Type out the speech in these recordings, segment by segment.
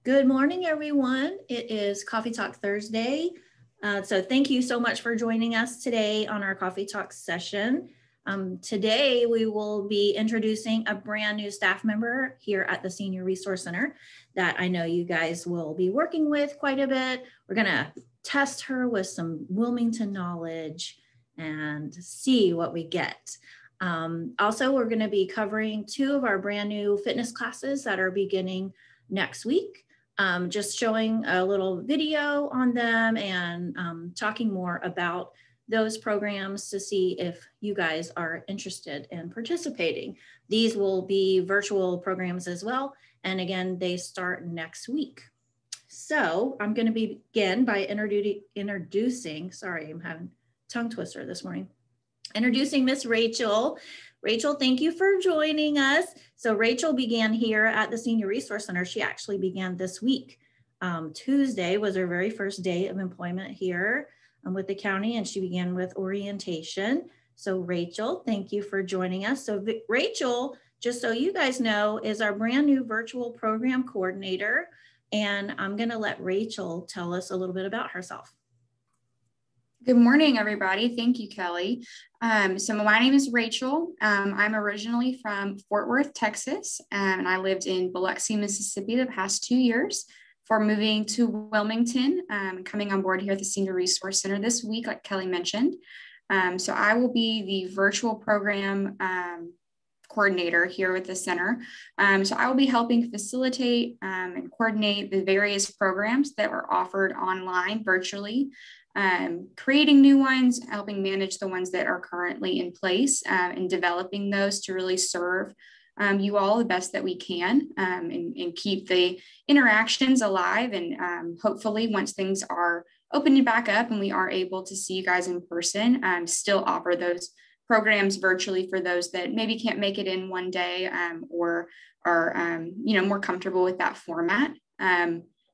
Good morning, everyone. It is Coffee Talk Thursday. So thank you so much for joining us today on our Coffee Talk session. Today, we will be introducing a brand new staff member here at the Senior Resource Center that I know you guys will be working with quite a bit. We're gonna test her with some Wilmington knowledge and see what we get. Also, we're gonna be covering two of our brand new fitness classes that are beginning next week. Just showing a little video on them and talking more about those programs to see if you guys are interested in participating. These will be virtual programs as well. And again, they start next week. So I'm going to begin by introducing, sorry, I'm having tongue twister this morning. Introducing Miss Rachel. Rachel, thank you for joining us. So Rachel began here at the Senior Resource Center. She actually began this week. Tuesday was her very first day of employment here with the county, and she began with orientation. So Rachel, thank you for joining us. So Rachel, just so you guys know, is our brand new virtual program coordinator. And I'm gonna let Rachel tell us a little bit about herself. Good morning, everybody. Thank you, Kelly. So my name is Rachel. I'm originally from Fort Worth, Texas, and I lived in Biloxi, Mississippi the past 2 years before moving to Wilmington, coming on board here at the Senior Resource Center this week, like Kelly mentioned. So I will be the virtual program coordinator here with the center. So I will be helping facilitate and coordinate the various programs that are offered online virtually, creating new ones, helping manage the ones that are currently in place, and developing those to really serve you all the best that we can, and keep the interactions alive. And hopefully once things are opening back up and we are able to see you guys in person, still offer those programs virtually for those that maybe can't make it in one day, or are more comfortable with that format.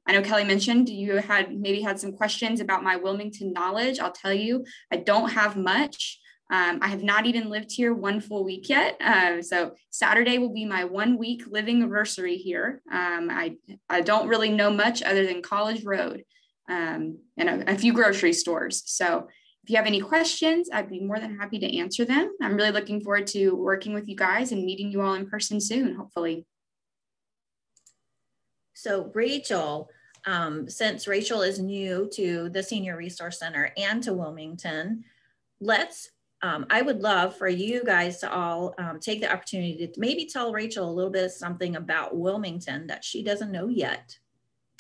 I know Kelly mentioned you maybe had some questions about my Wilmington knowledge. I'll tell you, I don't have much. I have not even lived here one full week yet. So Saturday will be my 1 week living anniversary here. I don't really know much other than College Road, and a few grocery stores. So if you have any questions, I'd be more than happy to answer them. I'm really looking forward to working with you guys and meeting you all in person soon, hopefully. So Rachel, since Rachel is new to the Senior Resource Center and to Wilmington, I would love for you guys to all take the opportunity to maybe tell Rachel a little bit of something about Wilmington that she doesn't know yet.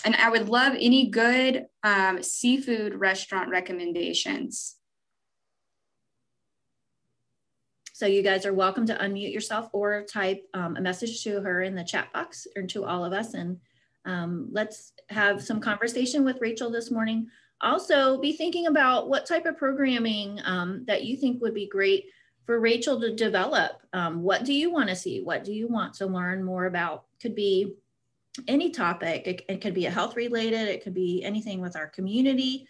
And I would love any good seafood restaurant recommendations. So you guys are welcome to unmute yourself or type a message to her in the chat box or to all of us. And let's have some conversation with Rachel this morning. Also be thinking about what type of programming that you think would be great for Rachel to develop. What do you want to see? What do you want to learn more about? Could be any topic. It could be a health related, it could be anything with our community.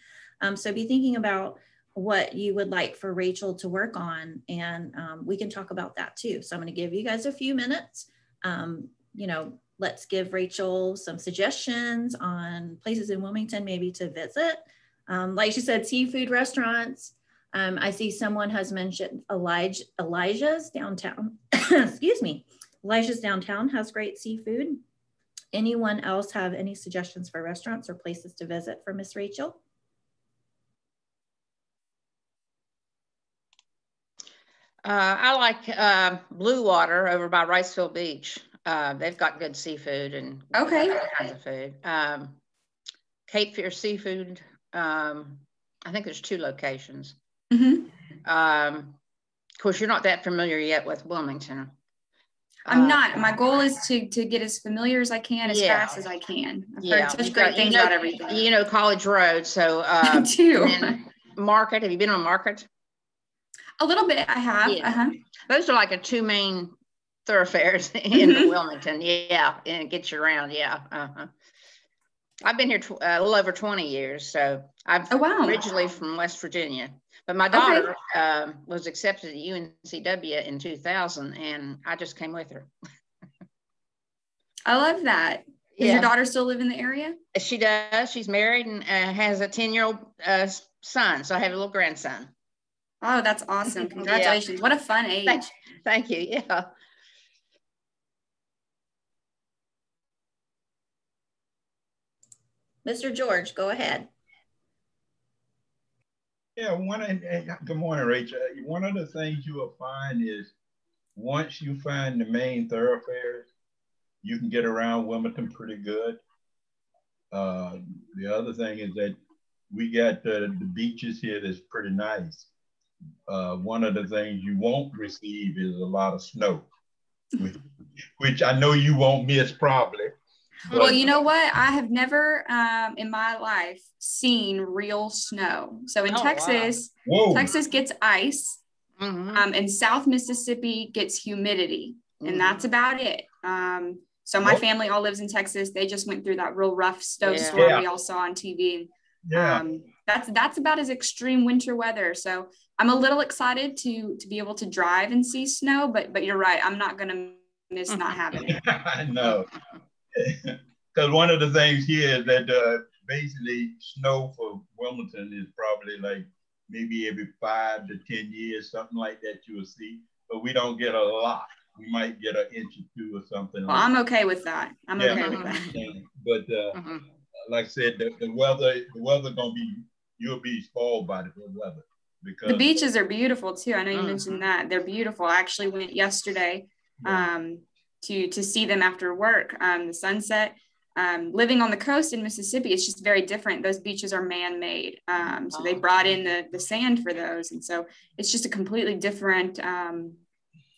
So be thinking about what you would like for Rachel to work on, and we can talk about that too. So I'm going to give you guys a few minutes. Let's give Rachel some suggestions on places in Wilmington maybe to visit. Like she said, seafood restaurants. I see someone has mentioned Elijah's downtown. Excuse me. Elijah's downtown has great seafood. Anyone else have any suggestions for restaurants or places to visit for Miss Rachel? I like Blue Water over by Riceville Beach. They've got good seafood and all kinds of food. Cape Fear Seafood. I think there's 2 locations. Mm-hmm. Of course, you're not that familiar yet with Wilmington. I'm not. My goal is to get as familiar as I can, as fast as I can. I've heard such great things about everything. You know College Road, so I do. And then Market. Have you been on Market? A little bit, I have. Yeah. Those are like the 2 main thoroughfares in Wilmington. Yeah, and it gets you around. Yeah. I've been here a little over 20 years, so I'm originally from West Virginia. But my daughter was accepted at UNCW in 2000, and I just came with her. I love that. Does your daughter still live in the area? She does. She's married and has a 10-year-old son. So I have a little grandson. Oh, that's awesome. Congratulations. Yeah. What a fun age. Thank you. Yeah. Mr. George, go ahead. Yeah, good morning, Rachel. One of the things you will find is once you find the main thoroughfares, you can get around Wilmington pretty good. The other thing is that we got the beaches here that's pretty nice. One of the things you won't receive is a lot of snow, which I know you won't miss probably. But, well, you know what? I have never in my life seen real snow. So in Texas, wow. Texas gets ice, and South Mississippi gets humidity, and that's about it. So my family all lives in Texas. They just went through that real rough snowstorm we all saw on TV. Yeah. That's about as extreme winter weather. So I'm a little excited to be able to drive and see snow, but you're right. I'm not going to miss not having it. I know. Because one of the things here is that basically snow for Wilmington is probably like maybe every 5 to 10 years, something like that you will see. But we don't get a lot. We might get an inch or two or something. Well, I'm okay with that. I'm okay with that. But like I said, the weather gonna be, you'll be spoiled by the weather. Because the beaches are beautiful too. I know you mentioned that. They're beautiful. I actually went yesterday to see them after work. The sunset. Living on the coast in Mississippi, it's just very different. Those beaches are man-made. So they brought in the sand for those. And so it's just a completely different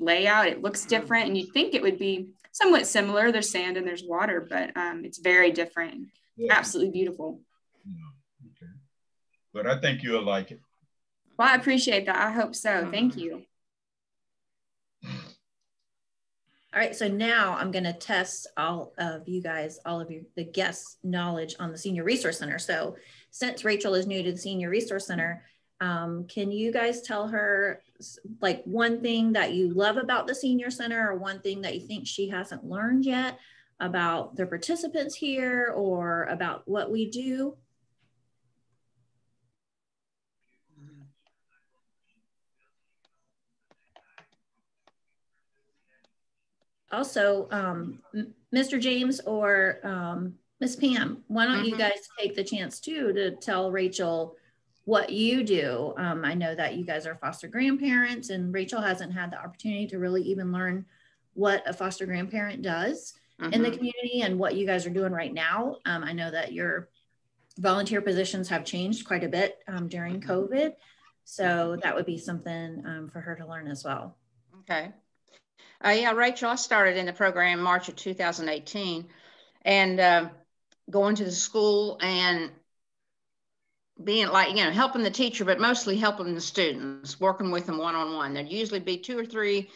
layout. It looks different, and you'd think it would be somewhat similar. There's sand and there's water, but it's very different. Absolutely beautiful. Okay. But I think you'll like it. Well, I appreciate that. I hope so. Thank you. All right, so now I'm going to test all of the guests' knowledge on the Senior Resource Center. So since Rachel is new to the Senior Resource Center, can you guys tell her like one thing that you love about the Senior Center, or one thing that you think she hasn't learned yet about the participants here or about what we do? Also, Mr. James or Ms. Pam, why don't you guys take the chance too to tell Rachel what you do? I know that you guys are foster grandparents, and Rachel hasn't had the opportunity to really even learn what a foster grandparent does in the community and what you guys are doing right now. I know that your volunteer positions have changed quite a bit during COVID. So that would be something for her to learn as well. Okay. Yeah, Rachel, I started in the program March of 2018, and going to the school and being like, helping the teacher, but mostly helping the students, working with them one-on-one. There'd usually be 2 or 3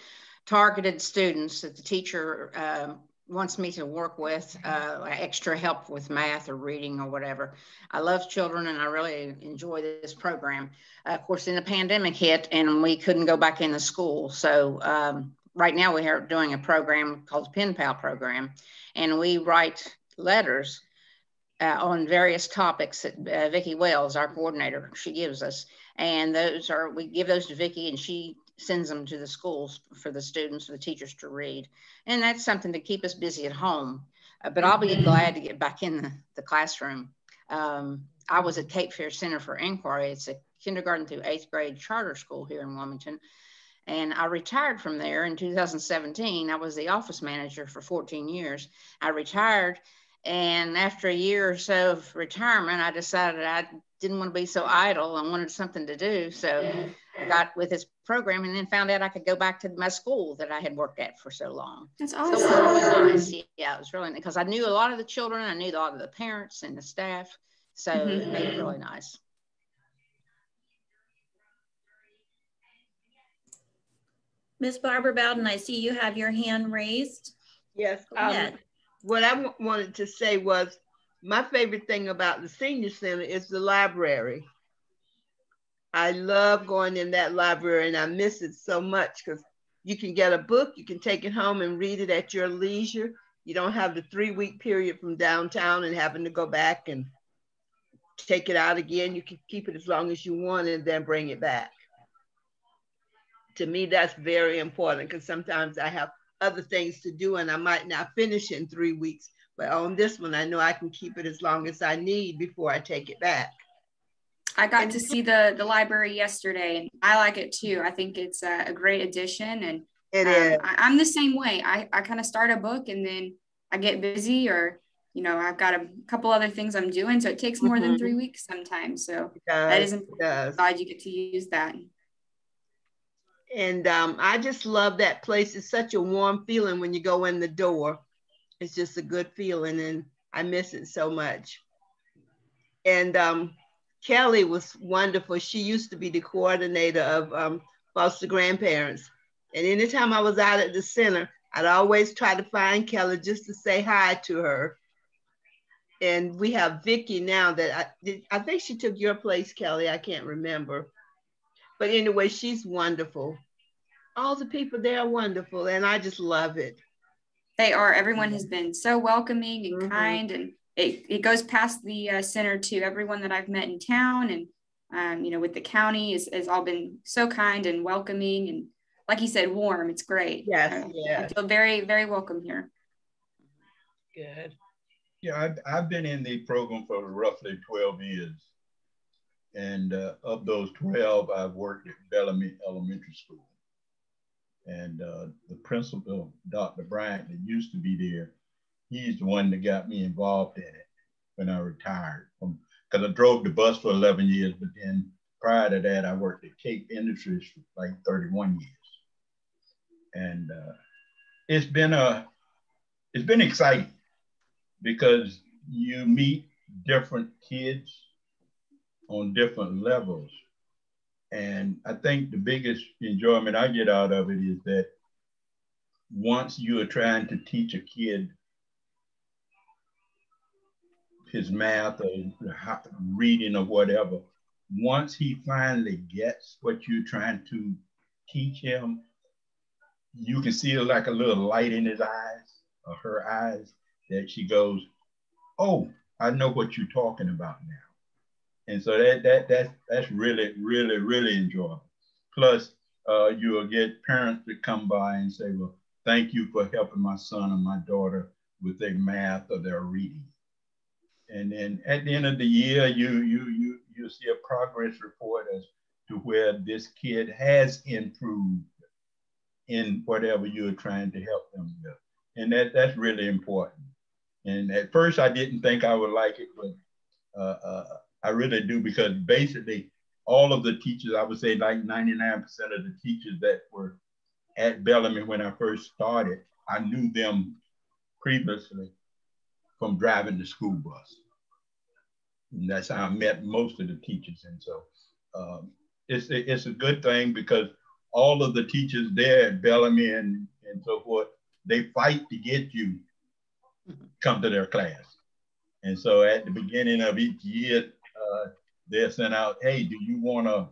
targeted students that the teacher wants me to work with, extra help with math or reading or whatever. I love children, and I really enjoy this program. Of course, then the pandemic hit, and we couldn't go back into school. So right now we are doing a program called the Pen Pal program, and we write letters on various topics that Vicki Wells, our coordinator, she gives us. And we give those to Vicki, and she sends them to the schools for the students, for the teachers to read. And that's something to keep us busy at home. But I'll be glad to get back in the classroom. I was at Cape Fear Center for Inquiry. It's a kindergarten through 8th grade charter school here in Wilmington. And I retired from there in 2017. I was the office manager for 14 years. I retired, and after a year or so of retirement, I decided I didn't want to be so idle. I wanted something to do. So I got with this program, and then found out I could go back to my school that I had worked at for so long. That's awesome. So it was really nice. Yeah, it was really nice because I knew a lot of the children. I knew a lot of the parents and the staff. So it made it really nice. Miss Barbara Bowden, I see you have your hand raised. Yes. What I wanted to say was my favorite thing about the Senior Center is the library. I love going in that library, and I miss it so much because you can get a book, you can take it home and read it at your leisure. You don't have the 3-week period from downtown and having to go back and take it out again. You can keep it as long as you want and then bring it back. To me, that's very important because sometimes I have other things to do and I might not finish in 3 weeks. But on this one, I know I can keep it as long as I need before I take it back. I got to see the library yesterday, and I like it too. I think it's a great addition, and I'm the same way. I kind of start a book and then I get busy, or I've got a couple other things I'm doing, so it takes more than 3 weeks sometimes. So that is important. Glad you get to use that. And I just love that place. It's such a warm feeling when you go in the door. It's just a good feeling, and I miss it so much. And Kelly was wonderful. She used to be the coordinator of Foster Grandparents. And anytime I was out at the center, I'd always try to find Kelly just to say hi to her. And we have Vicky now that I think she took your place, Kelly. I can't remember. But anyway, she's wonderful. All the people there are wonderful, and I just love it. They are. Everyone has been so welcoming and kind, and it goes past the center to everyone that I've met in town, and with the county has all been so kind and welcoming, and like you said, warm. It's great. Yes, I feel very, very welcome here. Good. Yeah, I've been in the program for roughly 12 years. And of those 12, I've worked at Bellamy Elementary School. And the principal, Dr. Bryant, that used to be there, he's the one that got me involved in it when I retired. Because I drove the bus for 11 years, but then prior to that, I worked at Cape Industries for like 31 years. And it's been exciting because you meet different kids on different levels. And I think the biggest enjoyment I get out of it is that once you are trying to teach a kid his math or reading or whatever, once he finally gets what you're trying to teach him, you can see like a little light in his eyes or her eyes that she goes, oh, I know what you're talking about now. And so that's really, really, really enjoyable. Plus, you will get parents that come by and say, well, thank you for helping my son or my daughter with their math or their reading. And then at the end of the year, you see a progress report as to where this kid has improved in whatever you're trying to help them with. And that's really important. And at first I didn't think I would like it, but I really do, because basically all of the teachers, I would say like 99% of the teachers that were at Bellamy when I first started, I knew them previously from driving the school bus. And that's how I met most of the teachers. And so it's a good thing because all of the teachers there at Bellamy and so forth, they fight to get you come to their class. And so at the beginning of each year, they're sent out, hey, do you want a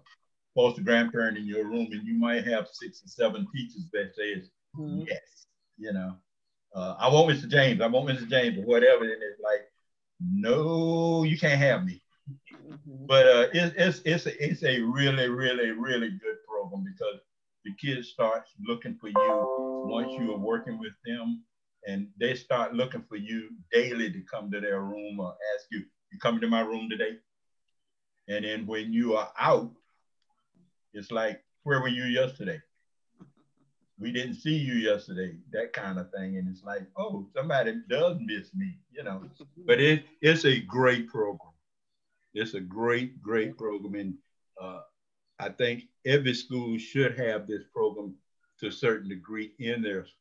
foster grandparent in your room? And you might have 6 or 7 teachers that say yes, I want Mr. James, or whatever. And it's like, no, you can't have me. But it's a really, really, really good program because the kids start looking for you once you are working with them, and they start looking for you daily to come to their room or ask you, you coming to my room today? And then when you are out, it's like, where were you yesterday? We didn't see you yesterday, that kind of thing. And it's like, oh, somebody does miss me, But it's a great program. It's a great, great program. And I think every school should have this program to a certain degree in their school.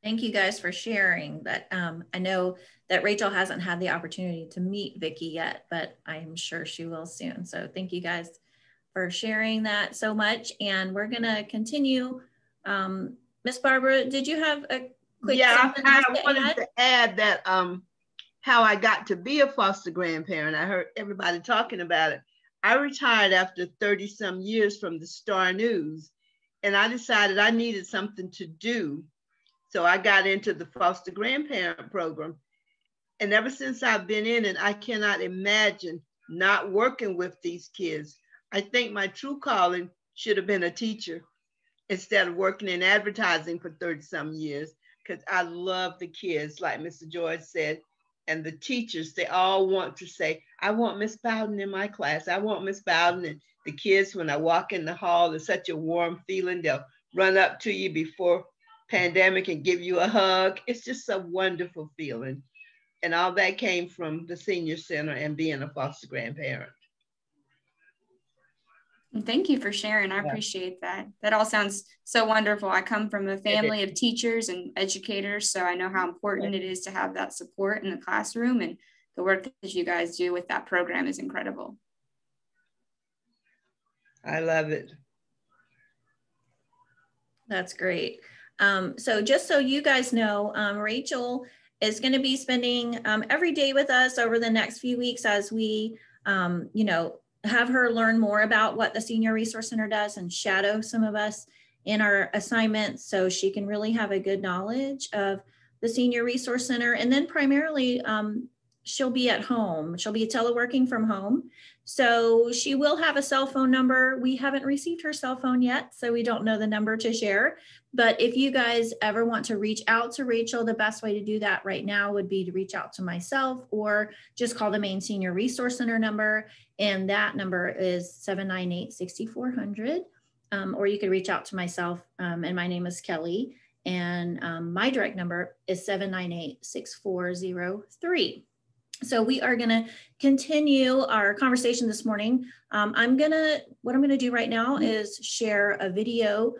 Thank you guys for sharing that. I know that Rachel hasn't had the opportunity to meet Vicky yet, but I'm sure she will soon. So thank you guys for sharing that so much. And we're gonna continue. Miss Barbara, did you have a quick? Yeah, I wanted to add that how I got to be a foster grandparent. I heard everybody talking about it. I retired after 30 some years from the Star News. And I decided I needed something to do. So I got into the Foster Grandparent program. And ever since I've been in it, I cannot imagine not working with these kids. I think my true calling should have been a teacher instead of working in advertising for 30-some years, because I love the kids, like Mr. George said, and the teachers, they all want to say, I want Miss Bowden in my class. I want Miss Bowden. And the kids, when I walk in the hall, it's such a warm feeling. They'll run up to you before pandemic and give you a hug. It's just a wonderful feeling. And all that came from the senior center and being a foster grandparent. Thank you for sharing. I appreciate that. That all sounds so wonderful. I come from a family of teachers and educators, so I know how important it is to have that support in the classroom, and the work that you guys do with that program is incredible. I love it. That's great. So just so you guys know, Rachel is going to be spending every day with us over the next few weeks as we, have her learn more about what the Senior Resource Center does and shadow some of us in our assignments so she can really have a good knowledge of the Senior Resource Center. And then primarily, she'll be at home. She'll be teleworking from home. So she will have a cell phone number. We haven't received her cell phone yet, so we don't know the number to share. But if you guys ever want to reach out to Rachel, the best way to do that right now would be to reach out to myself or just call the main Senior Resource Center number. And that number is 798-6400. Or you could reach out to myself, and my name is Kelly. And my direct number is 798-6403. So we are going to continue our conversation this morning. What I'm going to do right now is share a video.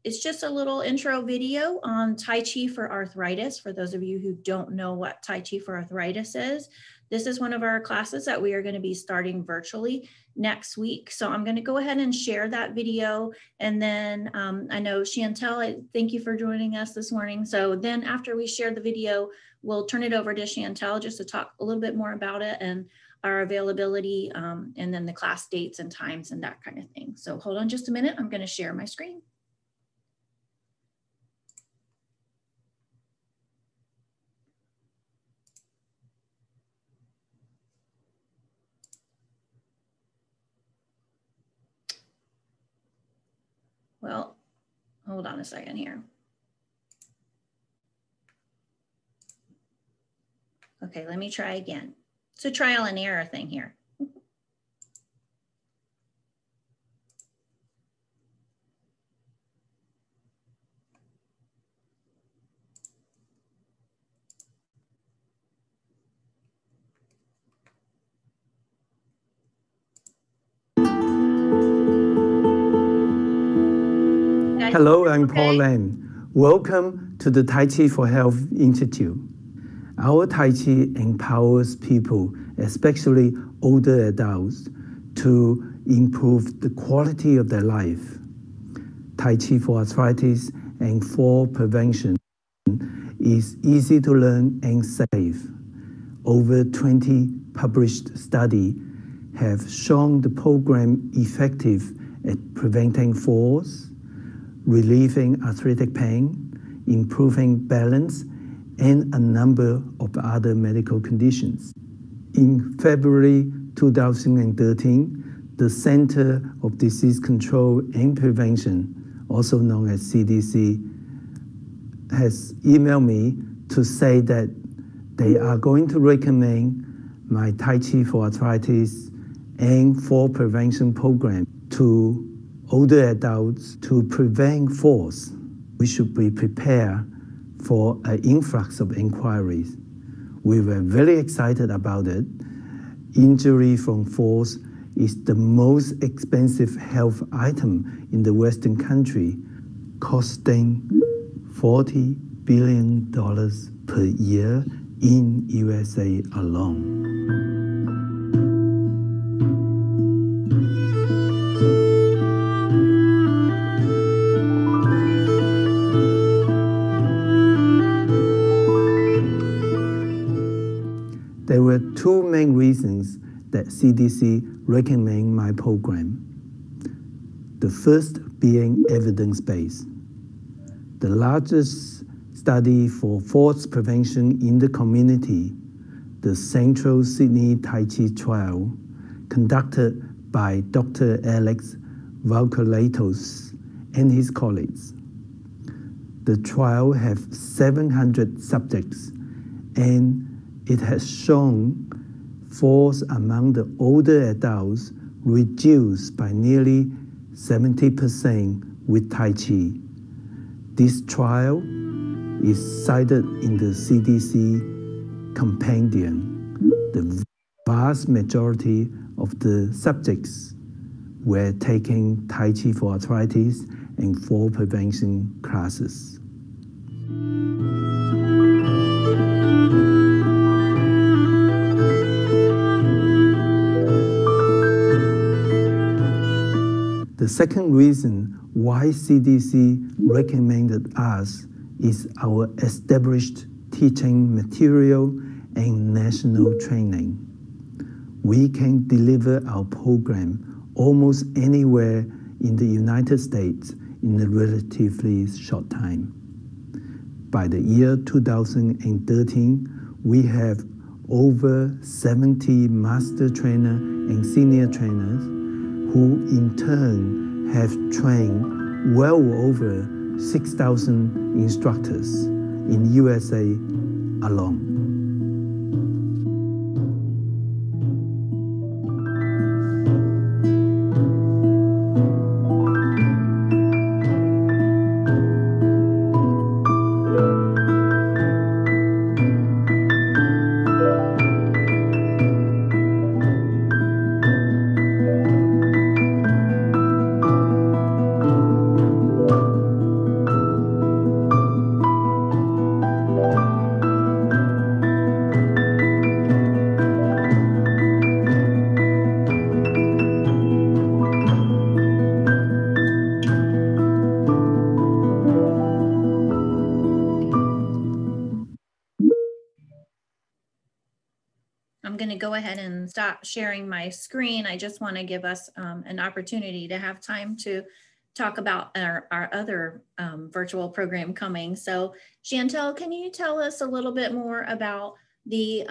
It's just a little intro video on Tai Chi for arthritis. For those of you who don't know what Tai Chi for arthritis is, this is one of our classes that we are going to be starting virtually next week. So I'm going to go ahead and share that video. And then I know Chantel, thank you for joining us this morning. So then after we share the video, we'll turn it over to Chantel just to talk a little bit more about it and our availability, and then the class dates and times and that kind of thing. So hold on just a minute. I'm going to share my screen. Well, hold on a second here. Okay, let me try again. It's a trial and error thing here. Hello, I'm Paul Lam. Welcome to the Tai Chi for Health Institute. Our Tai Chi empowers people, especially older adults, to improve the quality of their life. Tai Chi for arthritis and fall prevention is easy to learn and safe. Over 20 published studies have shown the program effective at preventing falls, relieving arthritic pain, improving balance, and a number of other medical conditions. In February 2013, the Center of Disease Control and Prevention, also known as CDC, has emailed me to say that they are going to recommend my Tai Chi for arthritis and fall prevention program to older adults to prevent falls. We should be prepared for an influx of inquiries. We were very excited about it. Injury from falls is the most expensive health item in the Western country, costing $40 billion per year in USA alone. There were two main reasons that CDC recommended my program. The first being evidence-based. The largest study for falls prevention in the community, the Central Sydney Tai Chi trial, conducted by Dr. Alex Valcolatos and his colleagues. The trial has 700 subjects, and it has shown falls among the older adults reduced by nearly 70% with Tai Chi. This trial is cited in the CDC Compendium. The vast majority of the subjects were taking Tai Chi for arthritis and fall prevention classes. The second reason why CDC recommended us is our established teaching material and national training. We can deliver our program almost anywhere in the United States in a relatively short time. By the year 2013, we have over 70 master trainers and senior trainers who in turn have trained well over 6,000 instructors in USA alone. I'm going to go ahead and stop sharing my screen. I just want to give us an opportunity to have time to talk about our other virtual program coming. So Chantel, can you tell us a little bit more about the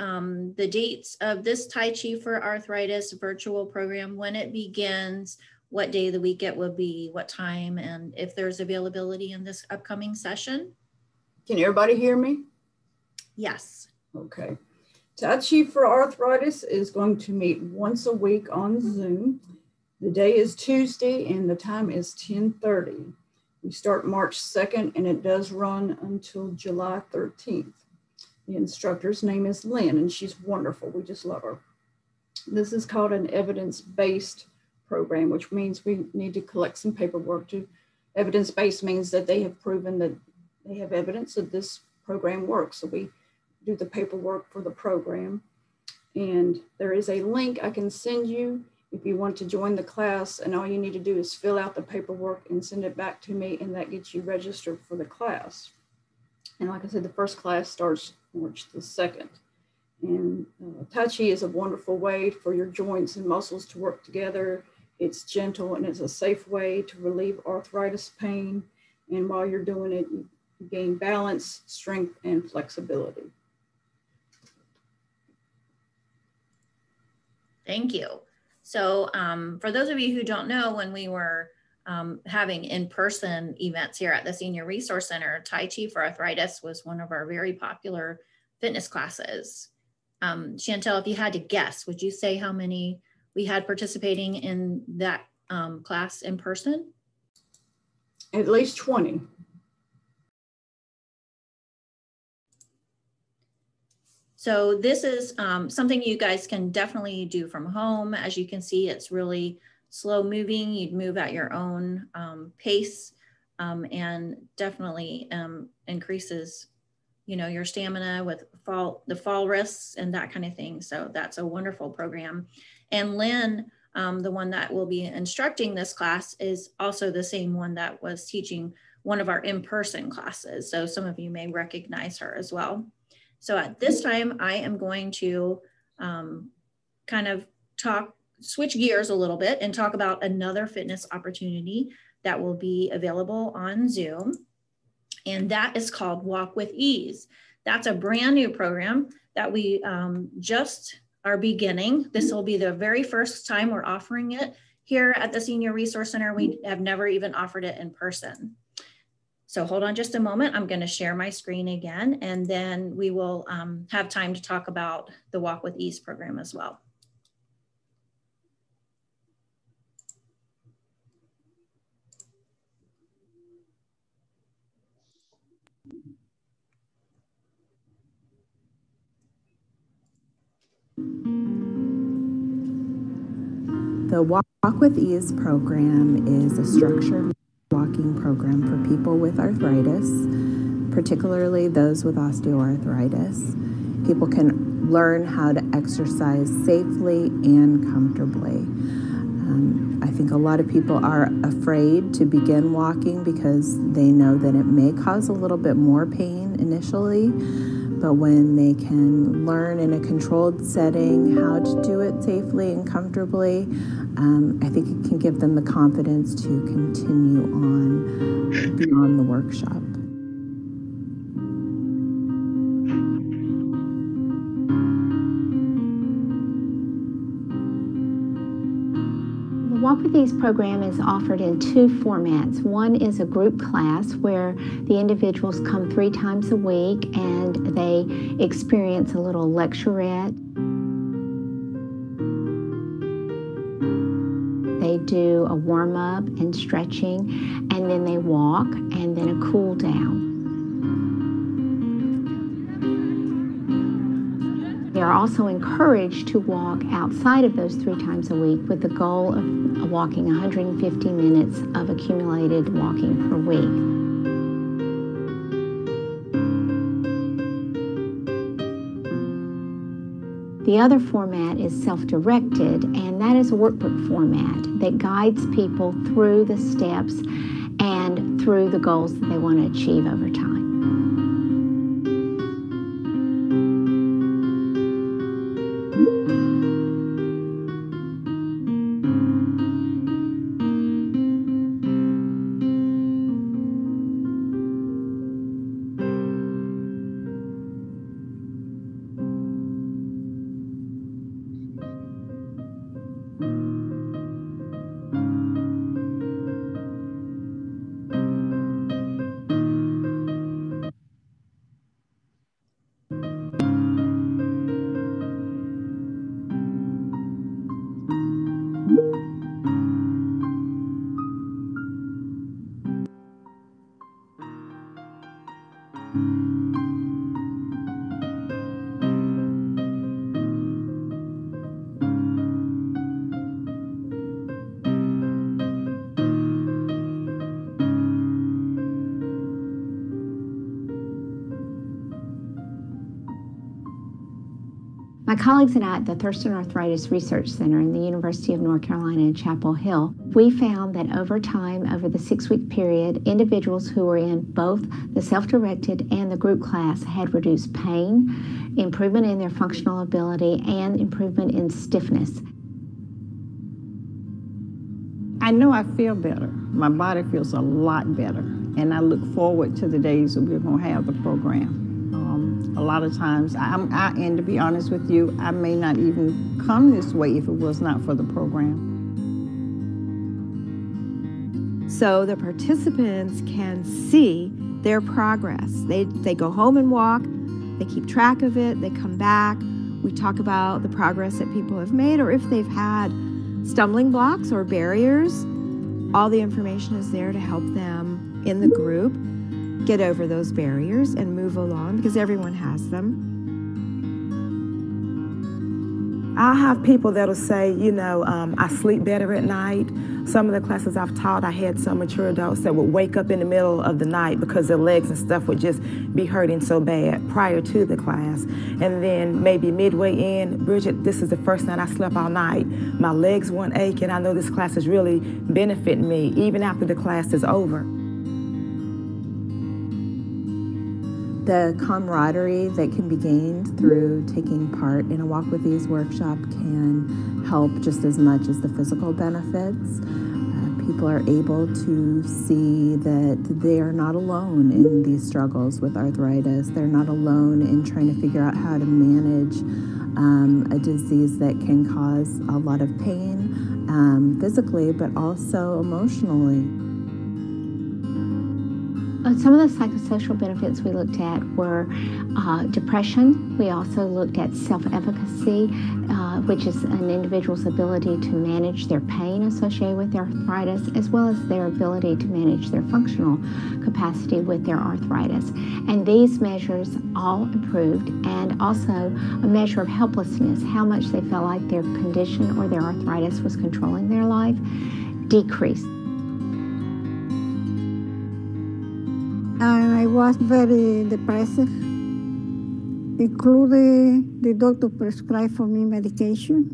dates of this Tai Chi for Arthritis virtual program, when it begins, what day of the week it will be, what time, and if there's availability in this upcoming session? Can everybody hear me? Yes. Okay. Tai Chi for Arthritis is going to meet once a week on Zoom. The day is Tuesday and the time is 10:30. We start March 2nd and it does run until July 13th. The instructor's name is Lynn and she's wonderful. We just love her. This is called an evidence-based program, which means we need to collect some paperwork. Evidence-based means that they have proven that they have evidence that this program works. So we do the paperwork for the program. And there is a link I can send you if you want to join the class, and all you need to do is fill out the paperwork and send it back to me, and that gets you registered for the class. And like I said, the first class starts March the 2nd. And Tai Chi is a wonderful way for your joints and muscles to work together. It's gentle and it's a safe way to relieve arthritis pain. And while you're doing it, you gain balance, strength, and flexibility. Thank you. So for those of you who don't know, when we were having in-person events here at the Senior Resource Center, Tai Chi for Arthritis was one of our very popular fitness classes. Chantel, if you had to guess, would you say how many we had participating in that class in person? At least 20. So this is something you guys can definitely do from home. As you can see, it's really slow moving. You'd move at your own pace and definitely increases, you know, your stamina with the fall risks and that kind of thing. So that's a wonderful program. And Lynn, the one that will be instructing this class, is also the same one that was teaching one of our in-person classes. So some of you may recognize her as well. So at this time, I am going to kind of switch gears a little bit and talk about another fitness opportunity that will be available on Zoom. And that is called Walk with Ease. That's a brand new program that we just are beginning. This will be the very first time we're offering it here at the Senior Resource Center. We have never even offered it in person. So hold on just a moment. I'm going to share my screen again, and then we will have time to talk about the Walk with Ease program as well. The Walk with Ease program is a structured walking program for people with arthritis, particularly those with osteoarthritis. People can learn how to exercise safely and comfortably. I think a lot of people are afraid to begin walking because they know that it may cause a little bit more pain initially. But when they can learn in a controlled setting how to do it safely and comfortably, I think it can give them the confidence to continue on beyond the workshop. The Walk with Ease program is offered in two formats. One is a group class where the individuals come 3 times a week and they experience a little lecturette. They do a warm-up and stretching, and then they walk, and then a cool down. They are also encouraged to walk outside of those 3 times a week with the goal of walking 150 minutes of accumulated walking per week. The other format is self-directed, and that is a workbook format that guides people through the steps and through the goals that they want to achieve over time. My colleagues and I at the Thurston Arthritis Research Center in the University of North Carolina in Chapel Hill, we found that over time, over the 6-week period, individuals who were in both the self-directed and the group class had reduced pain, improvement in their functional ability, and improvement in stiffness. I know I feel better. My body feels a lot better, and I look forward to the days that we're going to have the program. A lot of times, and to be honest with you, I may not even come this way if it was not for the program. So the participants can see their progress. They go home and walk, they keep track of it, they come back. We talk about the progress that people have made, or if they've had stumbling blocks or barriers. All the information is there to help them in the group get over those barriers and move along, because everyone has them. I'll have people that'll say, I sleep better at night. Some of the classes I've taught, I had some mature adults that would wake up in the middle of the night because their legs and stuff would just be hurting so bad prior to the class. And then maybe midway in, Bridget, this is the first night I slept all night. My legs weren't aching. I know this class is really benefiting me, even after the class is over. The camaraderie that can be gained through taking part in a Walk with Ease workshop can help just as much as the physical benefits. people are able to see that they are not alone in these struggles with arthritis. They're not alone in trying to figure out how to manage a disease that can cause a lot of pain physically, but also emotionally. Some of the psychosocial benefits we looked at were depression. We also looked at self-efficacy, which is an individual's ability to manage their pain associated with their arthritis, as well as their ability to manage their functional capacity with their arthritis. And these measures all improved, and also a measure of helplessness, how much they felt like their condition or their arthritis was controlling their life, decreased. And I was very depressive, including the doctor prescribed for me medication.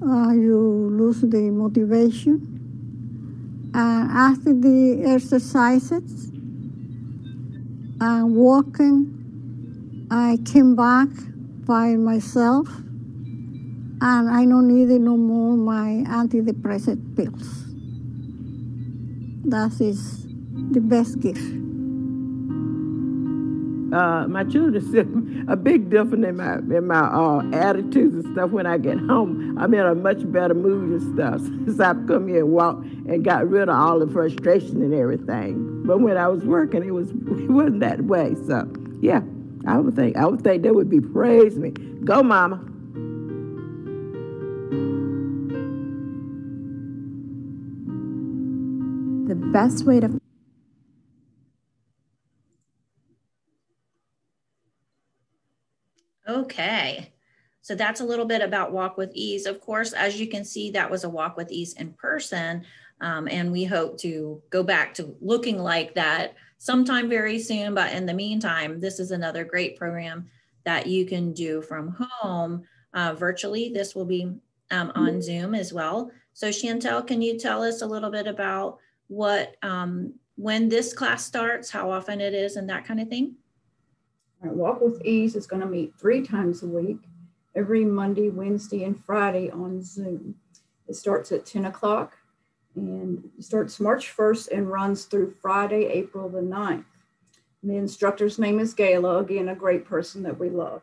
You lose the motivation. And after the exercises and walking, I came back by myself, and I don't need no more my antidepressant pills. That is the best gift. My children see a big difference in my attitudes and stuff when I get home. I'm in a much better mood and stuff since I've come here and walked and got rid of all the frustration and everything. But when I was working, it wasn't that way. So yeah, I would think they would be praise me. Go, Mama. The best way to Okay, so that's a little bit about Walk with Ease. Of course, as you can see, that was a Walk with Ease in person, and we hope to go back to looking like that sometime very soon. But in the meantime, this is another great program that you can do from home virtually. This will be on Zoom as well. So Chantel, can you tell us a little bit about what when this class starts, how often it is, and that kind of thing? Walk with Ease is going to meet 3 times a week, every Monday, Wednesday, and Friday on Zoom. It starts at 10 o'clock and starts March 1st and runs through Friday, April the 9th. And the instructor's name is Gayla, again, a great person that we love.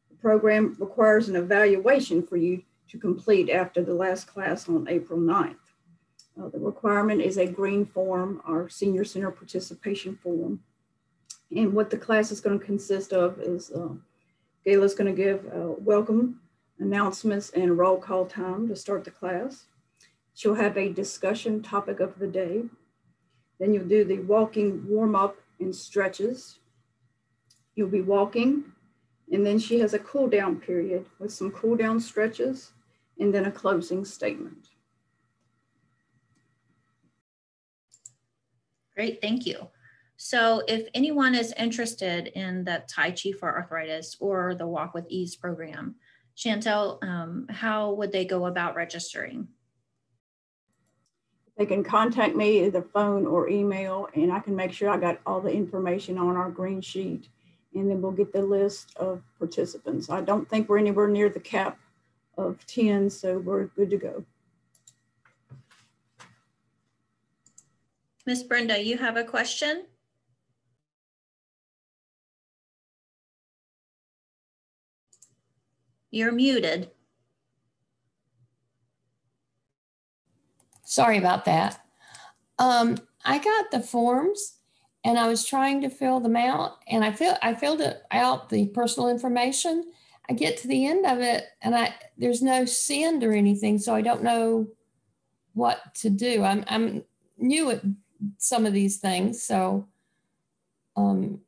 The program requires an evaluation for you to complete after the last class on April 9th. The requirement is a green form, our Senior Center participation form. And what the class is going to consist of is Gayla's going to give welcome announcements and roll call time to start the class. She'll have a discussion topic of the day. Then you'll do the walking warm up and stretches. You'll be walking, and then she has a cool down period with some cool down stretches and then a closing statement. Great, thank you. So if anyone is interested in the Tai Chi for Arthritis or the Walk with Ease program, Chantel, how would they go about registering? They can contact me either phone or email, and I can make sure I got all the information on our green sheet, and then we'll get the list of participants. I don't think we're anywhere near the cap of 10, so we're good to go. Miss Brenda, you have a question? You're muted. Sorry about that. I got the forms and I was trying to fill them out, and I filled it out, the personal information. I get to the end of it and there's no send or anything, so I don't know what to do. I'm new at some of these things, so do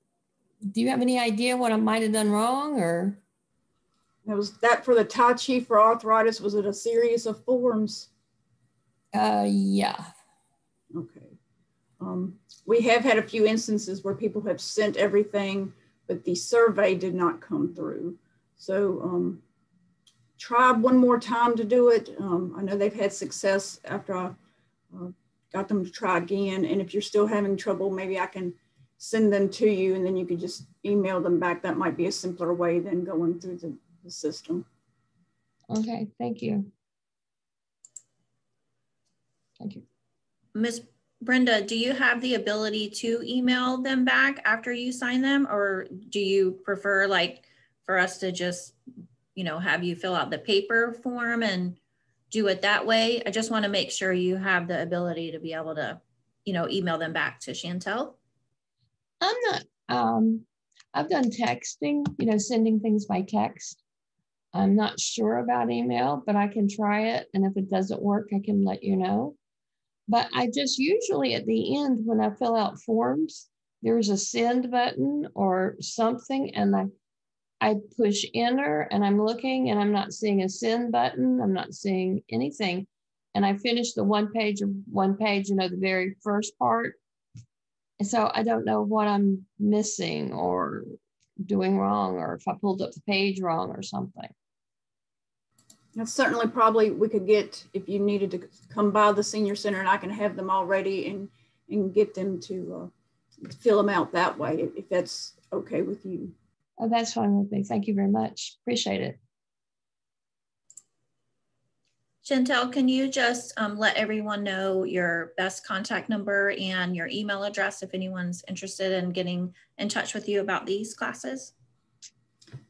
you have any idea what I might have done wrong? Or was that for the Tai Chi for Arthritis? Was it a series of forms? Yeah. Okay. We have had a few instances where people have sent everything, but the survey did not come through. So try one more time to do it. I know they've had success after I got them to try again. And if you're still having trouble, maybe I can send them to you and then you could just email them back. That might be a simpler way than going through the system. Okay, thank you. Thank you. Ms. Brenda, do you have the ability to email them back after you sign them, or do you prefer like for us to just, you know, have you fill out the paper form and do it that way? I just want to make sure you have the ability to be able to, you know, email them back to Chantel. I'm not, I've done texting, you know, sending things by text. I'm not sure about email, but I can try it. And if it doesn't work, I can let you know. But I just usually at the end, when I fill out forms, there's a send button or something, and I push enter, and I'm looking and I'm not seeing a send button. I'm not seeing anything. And I finish the one page, you know, the very first part. And so I don't know what I'm missing or doing wrong, or if I pulled up the page wrong or something. Now, certainly probably we could get, if you needed to come by the senior center, and I can have them all ready and get them to fill them out that way, if that's okay with you. Oh, that's fine with me. Thank you very much. Appreciate it. Chantel, can you just let everyone know your best contact number and your email address if anyone's interested in getting in touch with you about these classes?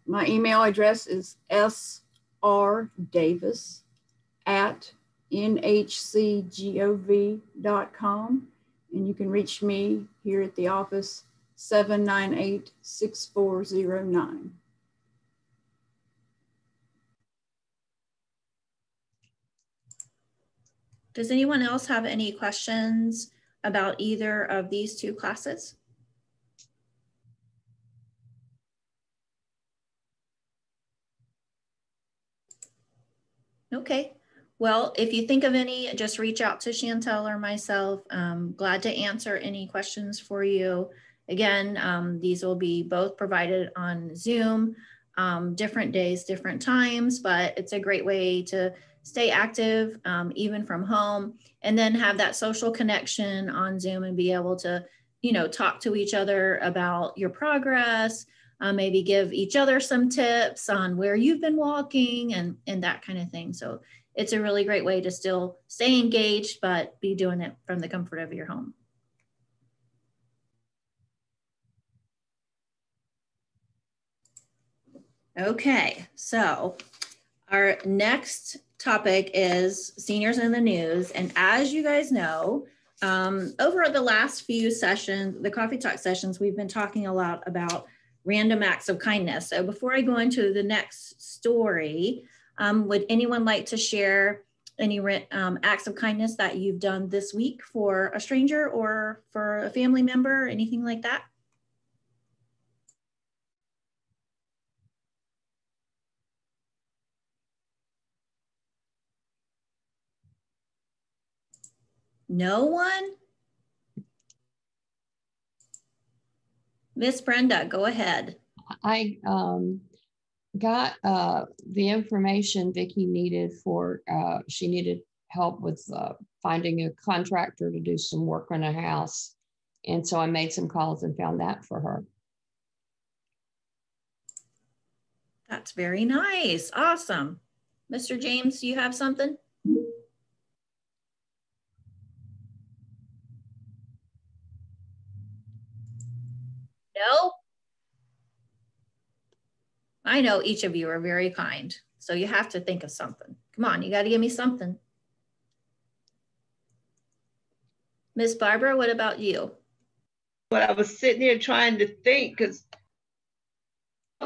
My email address is srddavis@nhcgov.com, and you can reach me here at the office 798-6409. Does anyone else have any questions about either of these two classes? Okay, well, if you think of any, just reach out to Chantel or myself. Glad to answer any questions for you. Again, these will be both provided on Zoom, different days, different times, but it's a great way to stay active, even from home, and then have that social connection on Zoom and be able to, you know, talk to each other about your progress, maybe give each other some tips on where you've been walking and that kind of thing. So it's a really great way to still stay engaged, but be doing it from the comfort of your home. Okay, so our next topic is seniors in the news. And as you guys know, over the last few sessions, the Coffee Talk sessions, we've been talking a lot about random acts of kindness. So before I go into the next story, would anyone like to share any acts of kindness that you've done this week for a stranger or for a family member, anything like that? No one? Miss Brenda, go ahead. I got the information Vicki needed for, she needed help with finding a contractor to do some work on a house. And so I made some calls and found that for her. That's very nice. Awesome. Mr. James, do you have something? No? I know each of you are very kind, so you have to think of something. Come on, you got to give me something. Miss Barbara, what about you? Well, I was sitting here trying to think, because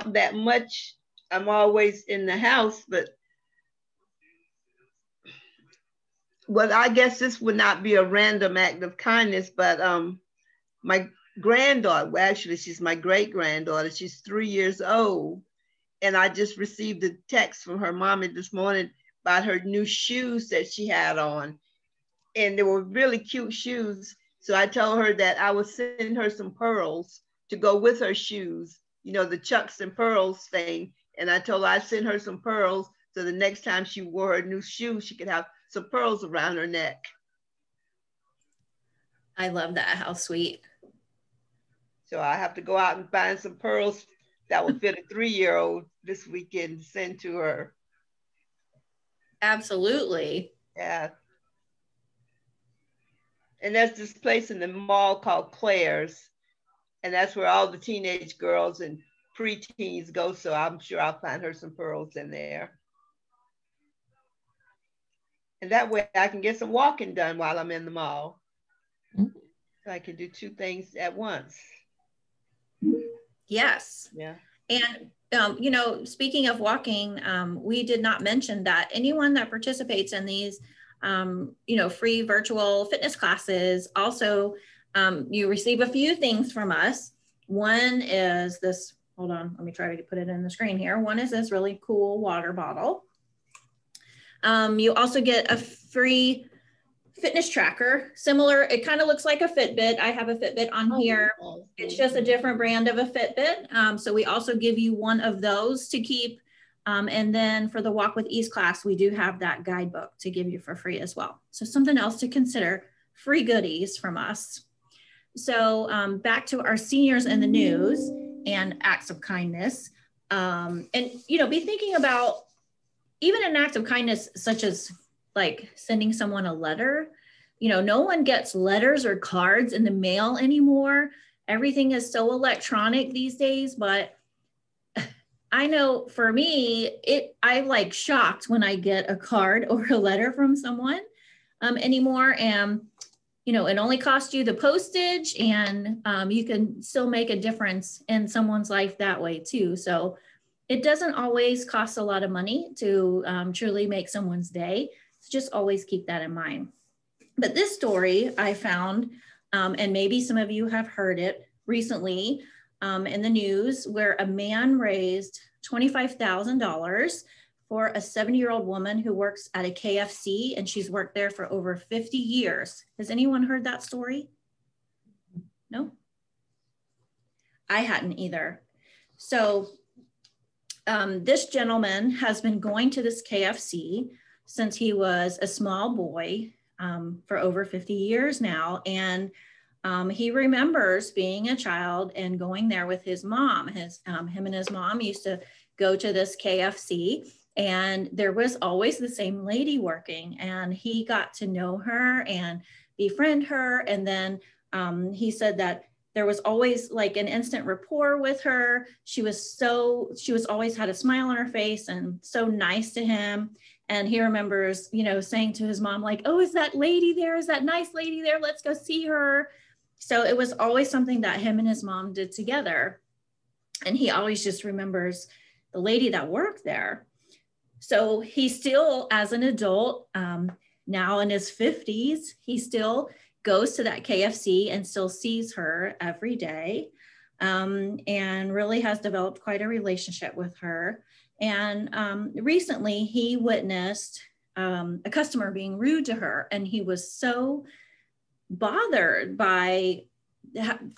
that much I'm always in the house, but well, I guess this would not be a random act of kindness, but my granddaughter, well, actually, she's my great-granddaughter. She's 3 years old. And I just received a text from her mommy this morning about her new shoes that she had on. And they were really cute shoes. So I told her that I would send her some pearls to go with her shoes, you know, the Chucks and Pearls thing. And I told her I'd send her some pearls so the next time she wore her new shoes, she could have some pearls around her neck. I love that. How sweet. So I have to go out and find some pearls that will fit a 3-year-old this weekend to send to her. Absolutely. Yeah. And there's this place in the mall called Claire's. And that's where all the teenage girls and preteens go. So I'm sure I'll find her some pearls in there. And that way I can get some walking done while I'm in the mall. Mm-hmm. So I can do two things at once. Yes. Yeah. And, you know, speaking of walking, we did not mention that anyone that participates in these, you know, free virtual fitness classes, also, you receive a few things from us. One is this, hold on, let me try to put it in the screen here. One is this really cool water bottle. You also get a free fitness tracker, similar, it kind of looks like a Fitbit. I have a Fitbit on here. It's just a different brand of a Fitbit. So we also give you one of those to keep. And then for the Walk with Ease class, we do have that guidebook to give you for free as well. So something else to consider, free goodies from us. So back to our seniors in the news and acts of kindness. And, you know, be thinking about even an act of kindness, such as like sending someone a letter. You know, no one gets letters or cards in the mail anymore. Everything is so electronic these days, but I know for me, I'm like shocked when I get a card or a letter from someone anymore. And, you know, it only costs you the postage, and you can still make a difference in someone's life that way too. So it doesn't always cost a lot of money to truly make someone's day. So just always keep that in mind. But this story I found, and maybe some of you have heard it recently in the news, where a man raised $25,000 for a 70-year-old woman who works at a KFC, and she's worked there for over 50 years. Has anyone heard that story? No? I hadn't either. So this gentleman has been going to this KFC since he was a small boy for over 50 years now. And he remembers being a child and going there with his mom. Him and his mom used to go to this KFC, and there was always the same lady working, and he got to know her and befriend her. And then he said that there was always like an instant rapport with her. She was always had a smile on her face and so nice to him. And he remembers, you know, saying to his mom, like, oh, is that lady there? Is that nice lady there? Let's go see her. So it was always something that him and his mom did together. And he always just remembers the lady that worked there. So he still, as an adult, now in his 50s, he still goes to that KFC and still sees her every day, and really has developed quite a relationship with her. And recently he witnessed a customer being rude to her, and he was so bothered by,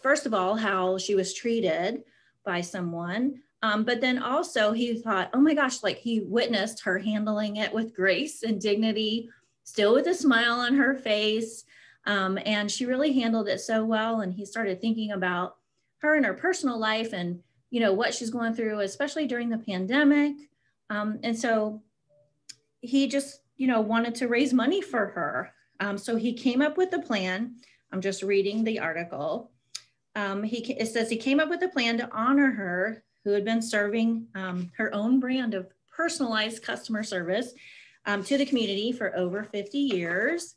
first of all, how she was treated by someone, but then also he thought, oh my gosh, like he witnessed her handling it with grace and dignity, still with a smile on her face. And she really handled it so well. And he started thinking about her and her personal life and, you know, what she's going through, especially during the pandemic. And so he just, you know, wanted to raise money for her. So he came up with a plan. I'm just reading the article. It says he came up with a plan to honor her, who had been serving her own brand of personalized customer service to the community for over 50 years.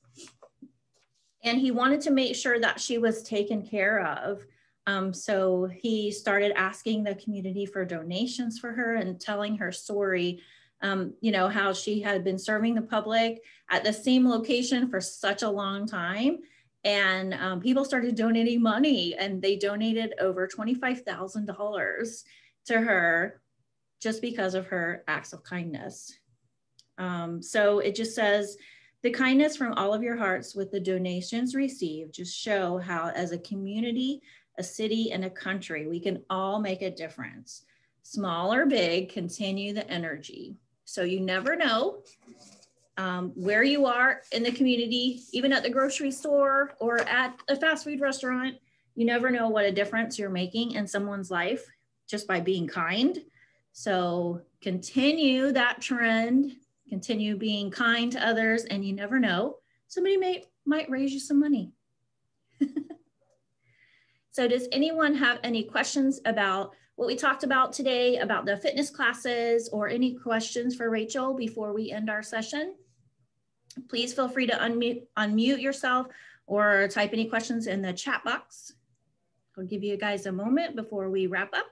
And he wanted to make sure that she was taken care of. So he started asking the community for donations for her and telling her story, you know, how she had been serving the public at the same location for such a long time. And people started donating money, and they donated over $25,000 to her just because of her acts of kindness. So it just says, the kindness from all of your hearts with the donations received just show how, as a community, a city, and a country, we can all make a difference. Small or big, continue the energy. So you never know where you are in the community, even at the grocery store or at a fast food restaurant. You never know what a difference you're making in someone's life just by being kind. So continue that trend. Continue being kind to others, and you never know, somebody might raise you some money. So does anyone have any questions about what we talked about today, about the fitness classes, or any questions for Rachel before we end our session? Please feel free to unmute yourself or type any questions in the chat box. I'll give you guys a moment before we wrap up.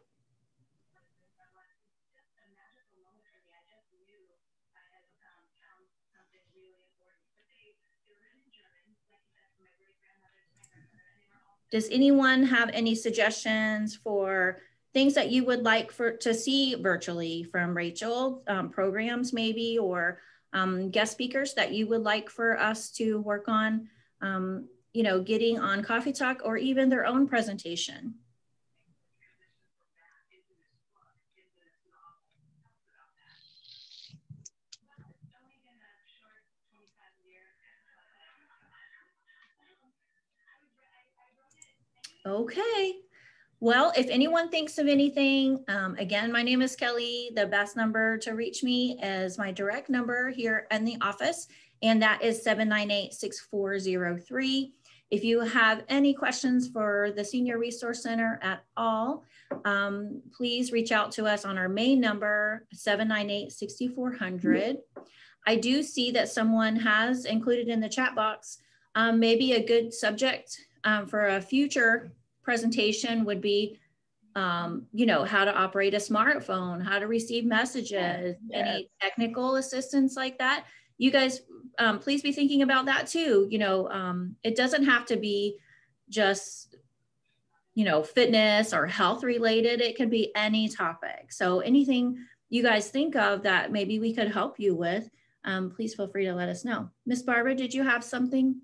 Does anyone have any suggestions for things that you would like to see virtually from Rachel, programs maybe, or guest speakers that you would like for us to work on, you know, getting on Coffee Talk, or even their own presentation? Okay. Well, if anyone thinks of anything, again, my name is Kelly. The best number to reach me is my direct number here in the office, and that is 798-6403. If you have any questions for the Senior Resource Center at all, please reach out to us on our main number, 798-6400. I do see that someone has included in the chat box, maybe a good subject for a future presentation would be, you know, how to operate a smartphone, how to receive messages, any technical assistance like that. You guys, please be thinking about that too. You know, it doesn't have to be just, you know, fitness or health related. It could be any topic. So anything you guys think of that maybe we could help you with, please feel free to let us know. Miss Barbara, did you have something?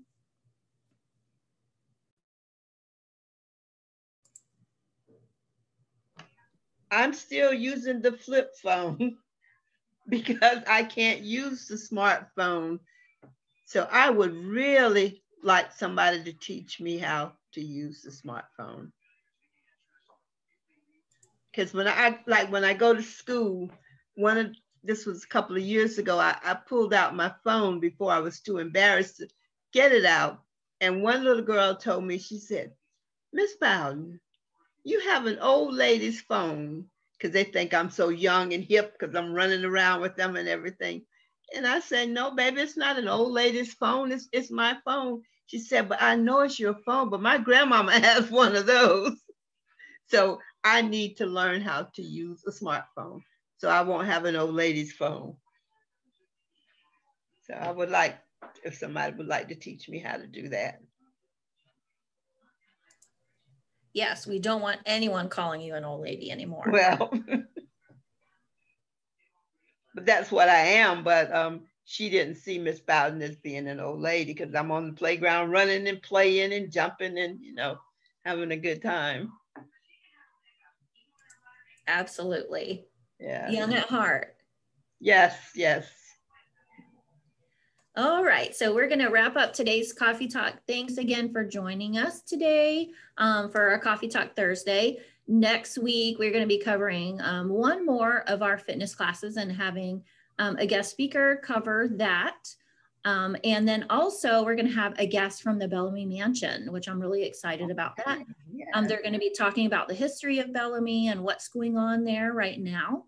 I'm still using the flip phone because I can't use the smartphone. So I would really like somebody to teach me how to use the smartphone. Because when I go to school, this was a couple of years ago, I pulled out my phone before I was too embarrassed to get it out. And one little girl told me, she said, "Miss Bowden, you have an old lady's phone," because they think I'm so young and hip because I'm running around with them and everything. And I said, "No, baby, it's not an old lady's phone. It's my phone." She said, "But I know it's your phone, but my grandmama has one of those." So I need to learn how to use a smartphone so I won't have an old lady's phone. So I would like, if somebody would like to teach me how to do that. Yes, we don't want anyone calling you an old lady anymore. Well, but that's what I am. But she didn't see Miss Bowden as being an old lady because I'm on the playground running and playing and jumping and, you know, having a good time. Absolutely. Yeah. Young at heart. Yes, yes. All right, so we're going to wrap up today's Coffee Talk. Thanks again for joining us today for our Coffee Talk Thursday. Next week, we're going to be covering one more of our fitness classes and having a guest speaker cover that. And then also we're going to have a guest from the Bellamy Mansion, which I'm really excited about that. Yeah. They're going to be talking about the history of Bellamy and what's going on there right now.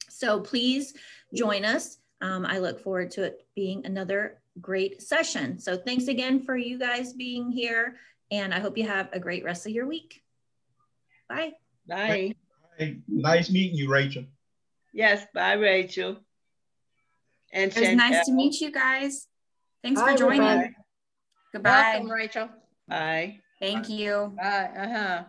So please join us. I look forward to it being another great session. So thanks again for you guys being here, and I hope you have a great rest of your week. Bye. Bye. Hey, nice meeting you, Rachel. Yes, bye, Rachel. And it was nice to meet you guys. Thanks for joining. Bye. Goodbye. Welcome, Rachel. Bye. Thank you. Bye.